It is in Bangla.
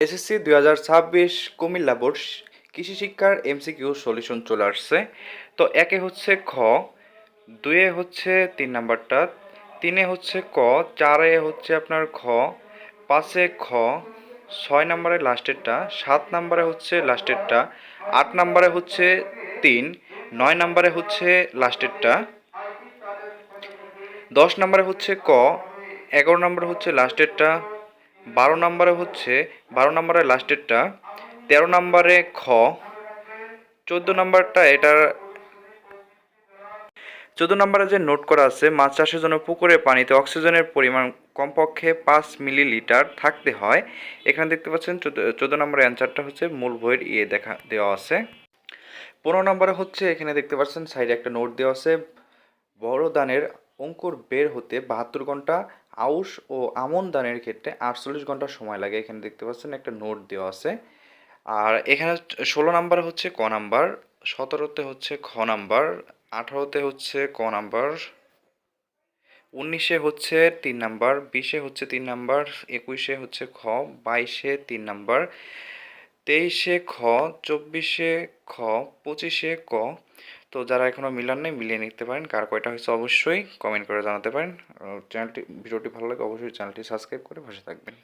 এসএসসি 2026 কুমিল্লা বোর্ড কৃষি শিক্ষার এমসিকিউ সলিউশন চলে আসছে। তো একে হচ্ছে খ, দুয়ে হচ্ছে 3 নাম্বারটা, তিনে হচ্ছে ক, চারে হচ্ছে আপনার খ, পাঁচে খ, 6 নাম্বারে লাস্টেরটা, 7 নাম্বারে হচ্ছে লাস্টেরটা, 8 নাম্বারে হচ্ছে 3, 9 নাম্বারে হচ্ছে লাস্টেরটা, 10 নাম্বারে হচ্ছে ক, 11 নাম্বারে হচ্ছে লাস্টেরটা, 12 নাম্বারে লাস্টেরটা, 13 নাম্বারে খ, 14 নাম্বারটা এটার 14 নাম্বারে যে নোট করা আছে, মাছ চাষের জন্য পুকুরে পানিতে অক্সিজেনের পরিমাণ কমপক্ষে 5 মিলিলিটার থাকতে হয়। এখানে দেখতে পাচ্ছেন 14 নম্বরের অ্যান্সারটা হচ্ছে মূল বইয়ের দেওয়া আছে। 15 নম্বরে হচ্ছে এখানে দেখতে পাচ্ছেন সাইডে একটা নোট দেওয়া আছে, বড় দানের অঙ্কুর বের হতে 72 ঘন্টা, আউশ ও আমন দানের ক্ষেত্রে 48 ঘন্টা সময় লাগে। এখানে দেখতে পাচ্ছেন একটা নোট দেওয়া আছে। আর এখানে 16 নাম্বার হচ্ছে ক নাম্বার, 17তে হচ্ছে খ নাম্বার, 18তে হচ্ছে ক নাম্বার, 19-এ হচ্ছে 3 নাম্বার, 20-এ হচ্ছে 3 নাম্বার, 21-এ হচ্ছে খ, 22-এ 3 নাম্বার, 23-এ খ, 24-এ খ, 25-এ ক। তো যারা এখনো মিলান নাই মিলিয়ে নিতে পারেন, কার কয়টা হয়েছে অবশ্যই কমেন্ট করে জানাতে পারেন। ভিডিওটি ভালো লাগে অবশ্যই চ্যানেলটি সাবস্ক্রাইব করে পাশে থাকবেন।